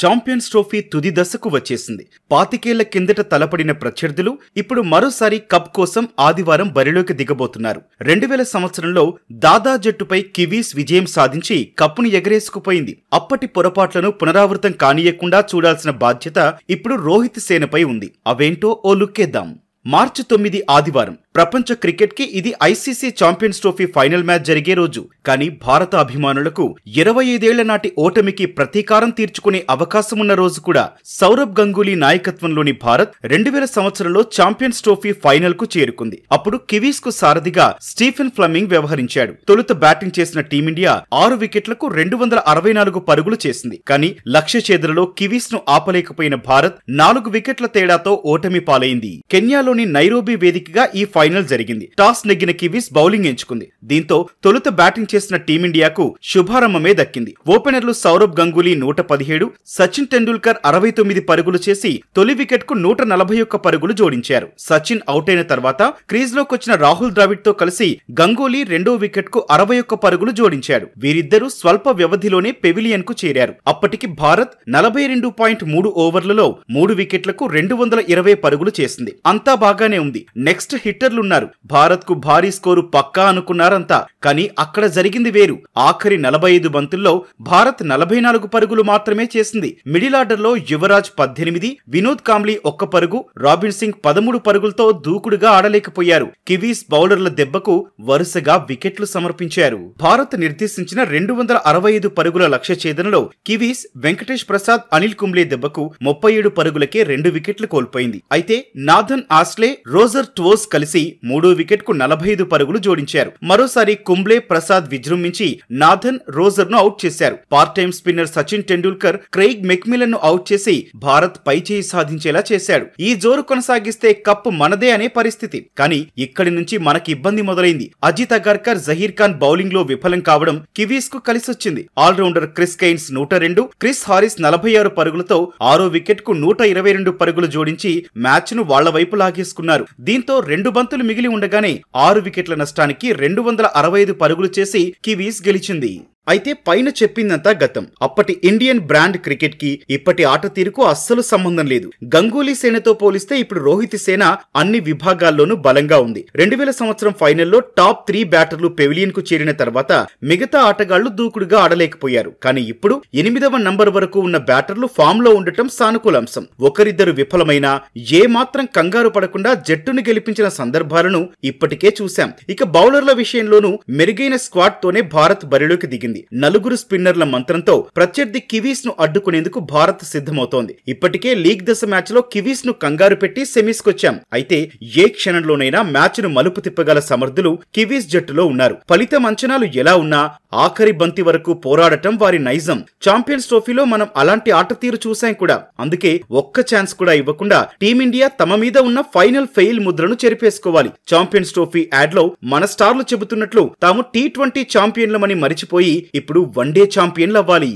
Champions trophy తుది దశకు వచ్చేసింది. 25 ఏళ్ల కిందట తలపడిన ప్రత్యర్థులు ఇప్పుడు మరోసారి కప్ కోసం ఆదివారం బరిలోకి దిగబోతున్నారు. 2000 సంవత్సరంలో దాదా జట్టుపై కివీస్ విజయం సాధించి కప్పును ఎగరేసుకుపోయింది. అప్పటి పొరపాట్లను పునరావృతం కానీయకుండా చూడాల్సిన బాధ్యత ఇప్పుడు రోహిత్ సేనపై ఉంది. అవేంటో ఓ లుక్కేద్దాం. మార్చి 9 ఆదివారం. ప్రపంచ క్రికెట్ కి ఇది ICC champions trophy final match జరిగే రోజు. కానీ భారత అభిమానులకు 25 ఏళ్ల నాటి ఓటమికి ప్రతీకారం తీర్చుకునే అవకాశమున్న రోజు కూడా. సౌరవ్ గంగూలీ నాయకత్వంలోని భారత్ 2000 సంవత్సరంలో ఛాంపియన్స్ ట్రోఫీ ఫైనల్ కు చేరుకుంది. అప్పుడు కివీస్ కు సారథిగా స్టీఫెన్ ఫ్లెమింగ్ వ్యవహరించాడు. తొలుత బ్యాటింగ్ చేసిన టీమిండియా 6 వికెట్లకు 264 పరుగులు చేసింది. కానీ లక్ష్య ఛేదనలో కివీస్ ను ఆపలేకపోయిన భారత్ 4 వికెట్ల తేడాతో ఓటమి పాలైంది. కెన్యాలోని నైరోబీ వేదికగా ఈ ఫైనల్ జరిగింది. టాస్ నెగ్గిన కివీస్ బౌలింగ్ ఎంచుకుంది. దీంతో తొలుత బ్యాటింగ్ చేసిన టీమిండియాకు శుభారంభమే దక్కింది. ఓపెనర్లు సౌరవ్ గంగూలీ 117, సచిన్ టెండూల్కర్ 69 పరుగులు చేసి తొలి వికెట్ కు 141 పరుగులు జోడించారు. సచిన్ అవుట్ అయిన తర్వాత క్రీజ్ లోకొచ్చిన రాహుల్ ద్రావిడ్ తో కలిసి గంగూలీ రెండో వికెట్ కు 61 పరుగులు జోడించాడు. వీరిద్దరూ స్వల్ప వ్యవధిలోనే పెవిలియన్ కు చేరారు. అప్పటికి భారత్ 42.3 ఓవర్లలో 3 వికెట్లకు 220 పరుగులు చేసింది. అంతా బాగానే ఉంది. నెక్స్ట్ హిట్టర్లున్నారు. భారత్ కు భారీ స్కోరు పక్కా అనుకున్నారంతా. కానీ అక్కడ జరిగింది వేరు. ఆఖరి 45 బంతుల్లో భారత్ 44 పరుగులు మాత్రమే చేసింది. మిడిల్ ఆర్డర్ లో యువరాజ్ 18, వినోద్ కాంబ్లీ 1 పరుగు, రాబిన్ సింగ్ 13 పరుగులతో దూకుడుగా ఆడలేకపోయారు. కివీస్ బౌలర్ల దెబ్బకు వరుసగా వికెట్లు సమర్పించారు. భారత్ నిర్దేశించిన 265 పరుగుల లక్ష్య ఛేదనలో కివీస్ వెంకటేష్ ప్రసాద్, అనిల్ కుంబ్లే దెబ్బకు 37 పరుగులకే 2 వికెట్లు కోల్పోయింది. అయితే నాథన్ ఆస్లే, రోజర్ ట్వోస్ కలిసి 3 వికెట్ కు 45 పరుగులు జోడించారు. మరోసారి కుంబ్లే, ప్రసాద్ విజృంభించి నాథన్, రోజర్ ను అవుట్ చేశారు. Part time spinner Sachin Tendulkar Craig Macmillan ను అవుట్ చేసి భారత్ పైచేయి సాధించేలా చేశాడు. ఈ జోరు కొనసాగిస్తే కప్ మనదే అనే పరిస్థితి. కానీ ఇక్కడి నుంచి మనకి ఇబ్బంది మొదలైంది. అజిత్ అగర్కర్, జహీర్ ఖాన్ బౌలింగ్ లో విఫలం కావడం కివీస్ కు కలిసొచ్చింది. Allrounder Chris Cairns 102, Chris Harris 46 పరుగులతో 6 వికెట్ కు 122 పరుగులు జోడించి మ్యాచ్ ను వాళ్ల వైపు లాగేసుకున్నారు. దీంతో 2 బంతులు మిగిలి ఉండగానే 6 వికెట్ల నష్టానికి 265 పరుగులు చేసి కివీస్ గెలిచింది. అయితే పైన చెప్పిందంతా గతం. అప్పటి ఇండియన్ బ్రాండ్ క్రికెట్ కి ఇప్పటి ఆట తీరుకు అస్సలు సంబంధం లేదు. గంగూలీ సేనతో పోలిస్తే ఇప్పుడు రోహిత్ సేన అన్ని విభాగాల్లోనూ బలంగా ఉంది. 2000 సంవత్సరం ఫైనల్లో టాప్ 3 బ్యాటర్లు పెవిలియన్ కు చేరిన తర్వాత మిగతా ఆటగాళ్లు దూకుడుగా ఆడలేకపోయారు. కానీ ఇప్పుడు 8వ నంబర్ వరకు ఉన్న బ్యాటర్లు ఫామ్ లో ఉండటం సానుకూల అంశం. ఒకరిద్దరు విఫలమైనా ఏ మాత్రం కంగారు పడకుండా జట్టును గెలిపించిన సందర్భాలను ఇప్పటికే చూశాం. ఇక బౌలర్ల విషయంలోనూ మెరుగైన స్క్వాడ్ తోనే భారత్ బరిలోకి దిగింది. 4 స్పిన్నర్ల మంత్రంతో ప్రత్యర్థి కివీస్ ను అడ్డుకునేందుకు భారత్ సిద్ధమవుతోంది. ఇప్పటికే లీగ్ దశ మ్యాచ్ లో కివీస్ ను కంగారు పెట్టి సెమీస్ కొచ్చాం. అయితే ఏ క్షణంలోనైనా మ్యాచ్ ను మలుపు తిప్పగల సమర్థులు కివీస్ జట్టులో ఉన్నారు. ఫలితం అంచనాలు ఎలా ఉన్నా ఆఖరి బంతి వరకు పోరాడటం వారి నైజం. ఛాంపియన్స్ ట్రోఫీలో మనం అలాంటి ఆట తీరు చూసాం కూడా. అందుకే ఒక్క ఛాన్స్ కూడా ఇవ్వకుండా టీమిండియా తమ మీద ఉన్న ఫైనల్ ఫెయిల్ ముద్రను చెరిపేసుకోవాలి. ఛాంపియన్స్ ట్రోఫీ యాడ్ లో మన స్టార్లు చెబుతున్నట్లు తాము T20 ఛాంపియన్లమని మరిచిపోయి ఇప్పుడు వన్డే ఛాంపియన్లు అవ్వాలి.